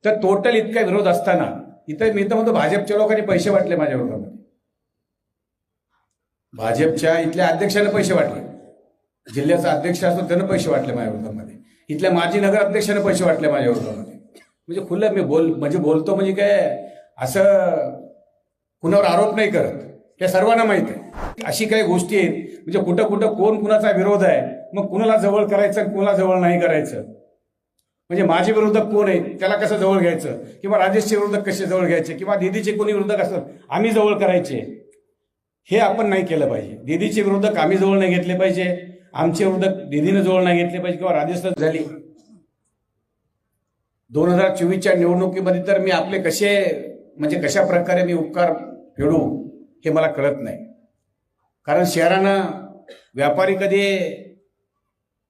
तर टोटल इतका विरोध असताना इथं मी तर म्हणतो भाजपच्या लोकांनी पैसे वाटले माझ्या विरोधामध्ये. भाजपच्या इथल्या अध्यक्षाने पैसे वाटले, जिल्ह्याचा अध्यक्ष असतो त्यानं पैसे वाटले माझ्या विरोधामध्ये, इथल्या माजी नगर अध्यक्षाने पैसे वाटले माझ्या विरोधामध्ये. म्हणजे खुलं मी बोलतो म्हणजे काय असं कुणावर आरोप नाही करत, हे सर्वांना माहित आहे. अशी काही गोष्टी आहेत म्हणजे कुठं कुठं कोण कुणाचा विरोध आहे, मग कुणाला जवळ करायचं कुणाला जवळ नाही करायचं. म्हणजे माझे विरोधक कोण आहेत त्याला कसं जवळ घ्यायचं, किंवा राजेशचे विरोधक कसे जवळ घ्यायचे, किंवा दीदीचे कोणी विरोधक असतात आम्ही जवळ करायचे, हे आपण नाही केलं पाहिजे. दीदीचे विरोधक आम्ही जवळ नाही घेतले पाहिजे, आमचे विरोधक दीदीने जवळ नाही घेतले पाहिजे, किंवा राजेश झाली. 2024च्या निवडणुकीमध्ये तर मी आपले कशा प्रकारे मी उपकार फेडू हे मला कळत नाही. कारण शहरानं व्यापारी कधी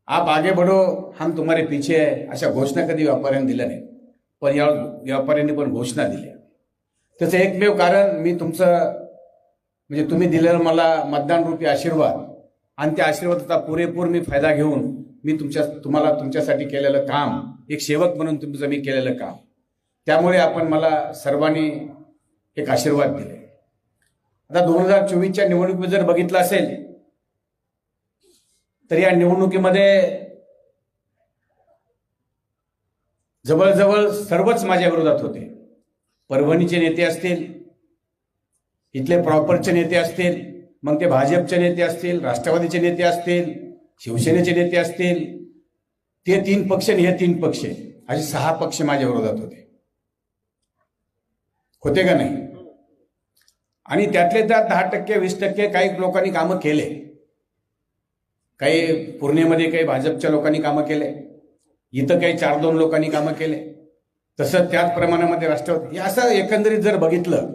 आप आगे बढ़ो हम तुम्हारे पीछे है अशा घोषणा कधी व्यापाऱ्यांनी दिल्या नाही, पण या व्यापाऱ्यांनी पण घोषणा दिल्या. त्याचं एकमेव कारण मी तुम्ही दिलेला मला मतदान रूपी आशीर्वाद आणि त्या आशीर्वादाचा पुरेपूर मी फायदा घेऊन मी तुमच्यासाठी केलेलं काम, एक सेवक म्हणून तुमचं मी केलेलं काम, त्यामुळे आपण मला सर्वांनी एक आशीर्वाद दिले. आता 2024च्या निवडणुकीत जर बघितलं असेल तर या निवडणुकीमध्ये जवळजवळ सर्वच माझ्या विरोधात होते. परभणीचे नेते असतील, इथले प्रॉपरचे नेते असतील, मग ते भाजपचे नेते असतील, राष्ट्रवादीचे नेते असतील, शिवसेनेचे नेते असतील, ते 3 पक्ष आणि हे 3 पक्ष, असे 6 पक्ष माझ्या विरोधात होते का नाही. आणि त्यातले त्यात 10% 20% काही लोकांनी कामं केले, काही पूर्णेमध्ये काही भाजपच्या लोकांनी कामं केले, इथं काही 4-2 लोकांनी कामं केले, तसं त्याच प्रमाणामध्ये राष्ट्रवादी. असं एकंदरीत जर बघितलं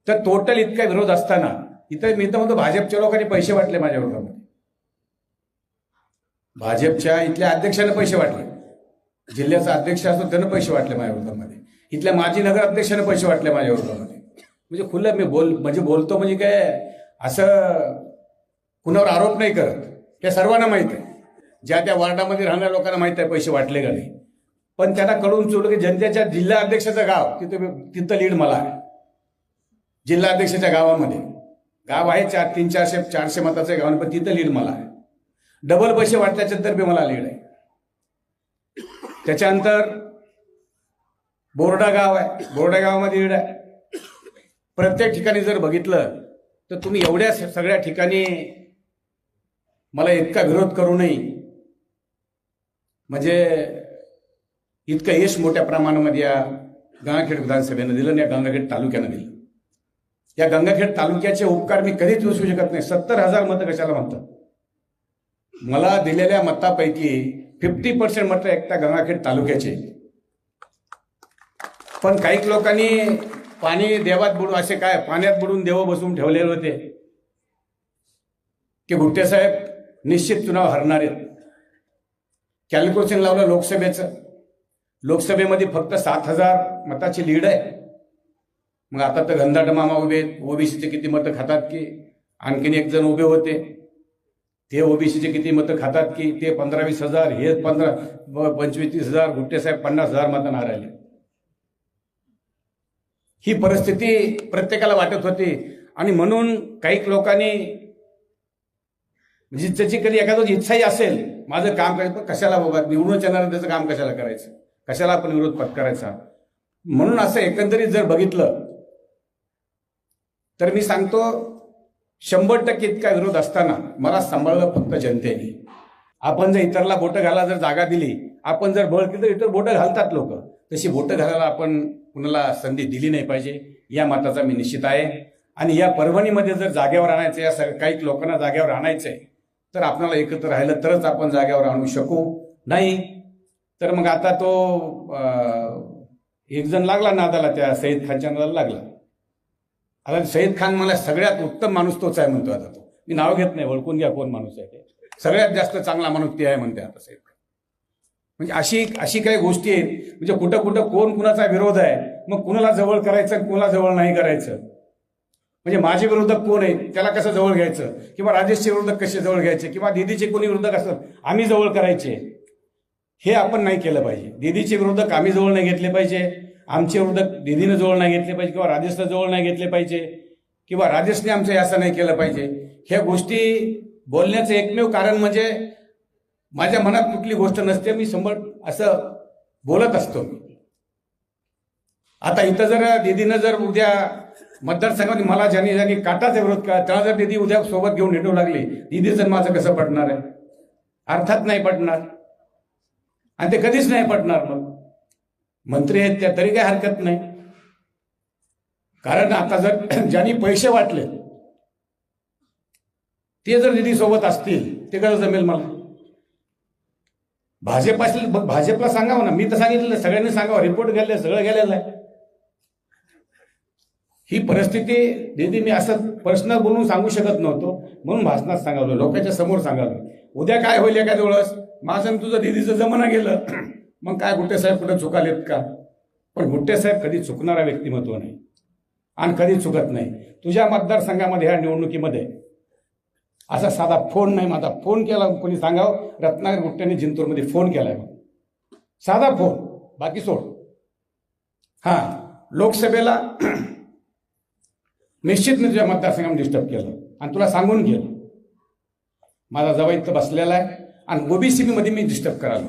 तर टोटल इतका विरोध असताना इथं मी तर म्हणतो भाजपच्या लोकांनी पैसे वाटले माझ्या विरोधामध्ये. भाजपच्या इथल्या अध्यक्षाने पैसे वाटले, जिल्ह्याचा अध्यक्ष असतो त्यानं पैसे वाटले माझ्या विरोधामध्ये, इथल्या माजी नगर अध्यक्षाने पैसे वाटले माझ्या विरोधामध्ये. म्हणजे खुलं मी बोलतो म्हणजे काय असं कुणावर आरोप नाही करत, हे सर्वांना माहित आहे. ज्या त्या वार्डामध्ये राहणाऱ्या लोकांना माहित आहे पैसे वाटले का नाही, पण त्यांना कळून चुकलं की जनतेच्या जिल्हा अध्यक्षाचं गाव तिथं लीड मला आहे. जिल्हा अध्यक्षाच्या गावामध्ये गाव आहे 300-400 मताचं गाव, पण तिथं लीड मला आहे. डबल पैसे वाटल्याच्या तर्फे मला लीड आहे. त्याच्यानंतर बोर्डा गाव आहे, बोर्डा गावामध्ये लीड आहे. प्रत्येक ठिकाणी जर बघितलं तर तुम्ही एवढ्या सगळ्या ठिकाणी मला इतका विरोध करू नये, म्हणजे इतकं यश मोठ्या प्रमाणामध्ये या गंगाखेड विधानसभेनं दिलं आणि या गंगाखेड तालुक्यानं दिलं. या गंगाखेड तालुक्याचे उपकार मी कधीच विसरू शकत नाही. 70,000 मतं कशाला म्हणतात, मला दिलेल्या मतापैकी 50% मतं एकट्या गंगाखेड तालुक्याचे. पण काही लोकांनी पाणी देवात बुडून असे काय पाण्यात बुडून देव बसवून ठेवलेले होते की भुट्टे साहेब निश्चित चुनाव हरणार आहेत. कॅल्क्युलेशन लावलं लोकसभेमध्ये फक्त 7,000 मताची लीड आहे. मग आता तर घनदाट मामा उभे आहेत, ओबीसीचे किती मतं खातात की आणखीन एक जण उभे होते, ते ओबीसीचे किती मतं खातात की ते 15-20 हजार, हे 25-30 हजार, भुट्टे साहेब 50,000 मतांना हरायले. ही परिस्थिती प्रत्येकाला वाटत होती. आणि म्हणून काही लोकांनी म्हणजे त्याची कधी एखादी इच्छाही असेल माझं काम करायचं, पण कशाला बाबा निवडून येणार त्याचं काम कशाला करायचं, कशाला आपण विरोध पत्करायचा. म्हणून असं एकंदरीत जर बघितलं तर मी सांगतो 100% इतका विरोध असताना मला सांभाळलं फक्त जनतेने. आपण जर इतरला बोटं घालायला जर जागा दिली, आपण जर बळ केलं तर इतर बोटं घालतात लोक, तशी बोटं घालायला आपण कुणाला संधी दिली नाही पाहिजे, या मताचा मी निश्चित आहे. आणि या परभणीमध्ये जर जागेवर आणायचं, या काही लोकांना जागेवर आणायचंय, तर आपल्याला एकत्र राहिलं तरच आपण जागेवर आणू शकू, नाही तर मग आता तो एक जण लागला नादाला, त्या सईद खानच्या नादाला लागला. आता सईद खान मला सगळ्यात उत्तम माणूस तोच आहे म्हणतो. आता तो मी नाव घेत नाही, ओळखून घ्या कोण माणूस आहे ते, सगळ्यात जास्त चांगला माणूस ते आहे म्हणते आता सईद खान. म्हणजे अशी काही गोष्टी आहेत म्हणजे कुठं कुठं कोण कुणाचा विरोध आहे, मग कुणाला जवळ करायचं कुणाला जवळ नाही करायचं. म्हणजे माझे विरोधक कोण आहेत त्याला कसं जवळ घ्यायचं, किंवा राजेशचे विरोधक कसे जवळ घ्यायचे, किंवा दीदीचे कोणी विरोधक असतात आम्ही जवळ करायचे, हे आपण नाही केलं पाहिजे. दीदीचे विरोधक आम्ही जवळ नाही घेतले पाहिजे, आमचे विरोधक दीदीनं जवळ नाही घेतले पाहिजे, किंवा राजेशनं जवळ नाही घेतले पाहिजे, किंवा राजेशने आमचं असं नाही केलं पाहिजे. ह्या गोष्टी बोलण्याचं एकमेव कारण म्हणजे माझ्या मनात कुठली गोष्ट नसते, मी असं बोलत असतो. आता इथं जर दीदीनं जर उद्या मतदारसंघामध्ये मला ज्यांनी काटाचा विरोध केला, त्याला जर दीदी उद्या सोबत घेऊन हिंडू लागली, दीदीचं माझं कसं पडणार आहे? अर्थात नाही पडणार, आणि ते कधीच नाही पडणार. मग मंत्री आहेत त्या तरी काही हरकत नाही. कारण आता जर ज्यांनी पैसे वाटले ते जर दीदी सोबत असतील, ते कसं जमेल मला? भाजपला सांगावं ना, मी तर सांगितलं, सगळ्यांनी सांगावं, रिपोर्ट गेले, सगळं गेलेलं आहे. ही परिस्थिती दीदी मी असं पर्सनल बोलून सांगू शकत नव्हतो, म्हणून भाषणात सांगावलं, लोकांच्या समोर सांगावलं. उद्या काय होईल एखाद्या वेळेस माझं तुझं दीदीचं जमाना गेलं, मग काय गुट्टे साहेब कुठे चुकालेत का? पण गुट्टे साहेब कधी चुकणारा व्यक्तिमत्व नाही आणि कधी चुकत नाही. तुझ्या मतदारसंघामध्ये ह्या निवडणुकीमध्ये असा साधा फोन नाही, माझा फोन केला कोणी सांगावं, रत्नागिरी गुट्ट्याने जिंतूरमध्ये फोन केलाय, साधा फोन, बाकी सोड. हा, लोकसभेला निश्चित मी तुझ्या मतदारसंघामध्ये डिस्टर्ब केलं आणि तुला सांगून गेलं. माझा जवळ इथं बसलेला आहे आणि ओबीसी मध्ये मी डिस्टर्ब करायला,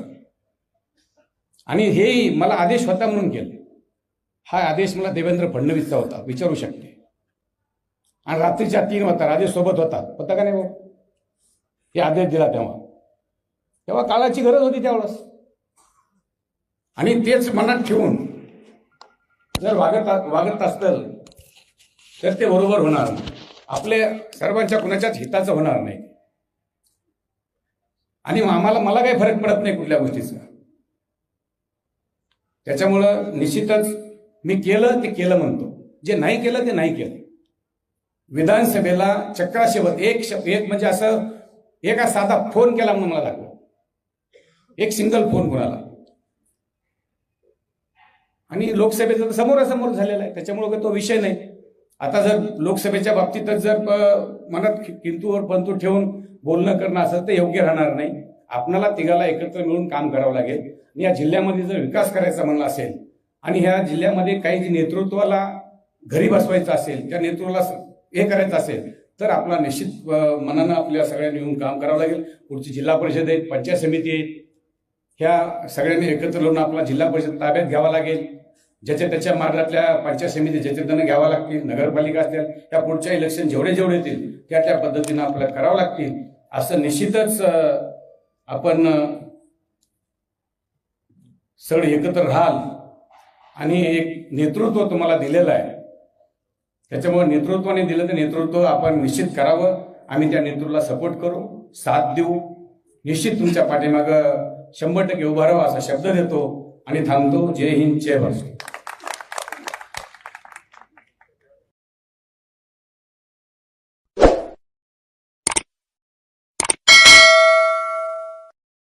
आणि हे मला आदेश होता म्हणून केलं. हा आदेश मला देवेंद्र फडणवीसचा होता, विचारू शकते. आणि रात्रीच्या 3 वाजता राजेश सोबत होता का नाही भाऊ? हे आदेश दिला तेव्हा काळाची गरज होती त्यावेळेस. आणि तेच मनात ठेवून जर वागत असतं तर ते बरोबर होणार नाही, आपल्या सर्वांच्या कुणाच्याच हिताचं होणार नाही. आणि मला काही फरक पडत नाही कुठल्या गोष्टीचा. त्याच्यामुळं निश्चितच मी केलं ते केलं म्हणतो, जे नाही केलं ते नाही केलं. विधानसभेला चक्राशेवत एक म्हणजे असं एका साधा फोन केला म्हणून मला दाखवा, एक सिंगल फोन कोणाला. आणि लोकसभेचा समोरासमोर झालेला आहे, त्याच्यामुळे तो विषय नाही. आता जर लोकसभेच्या बाबतीतच जर मनात किंतूवर पंतू ठेवून बोलणं करणं असं तर योग्य राहणार नाही. आपल्याला तिघाला एकत्र मिळून काम करावं लागेल. आणि या जिल्ह्यामध्ये जर विकास करायचा म्हणला असेल आणि ह्या जिल्ह्यामध्ये काही जे नेतृत्वाला घरी बसवायचं असेल, त्या नेतृत्वाला हे करायचं असेल तर आपला निश्चित मनानं आपल्या सगळ्यांनी येऊन काम करावं लागेल. पुढची जिल्हा परिषद आहेत, पंचायत समिती आहेत, ह्या सगळ्यांनी एकत्र येऊन आपला जिल्हा परिषद ताब्यात घ्यावा लागेल. ज्याच्या त्याच्या मार्गातल्या पंचायत समिती ज्याच्या त्यांना घ्यावा लागतील, नगरपालिका असतील, त्या पुढच्या इलेक्शन जेवढे येतील त्या पद्धतीनं आपल्याला करावं लागतील. असं निश्चितच आपण सगळे एकत्र राहाल. आणि एक नेतृत्व तुम्हाला दिलेलं आहे, त्याच्यामुळे नेतृत्वाने दिलं तर नेतृत्व आपण निश्चित करावं. आम्ही त्या नेतृत्वाला सपोर्ट करू, साथ देऊ. निश्चित तुमच्या पाठीमागं 100% उभा राहू असा शब्द देतो आणि थांबतो. जय हिंद, जय महाराष्ट्र.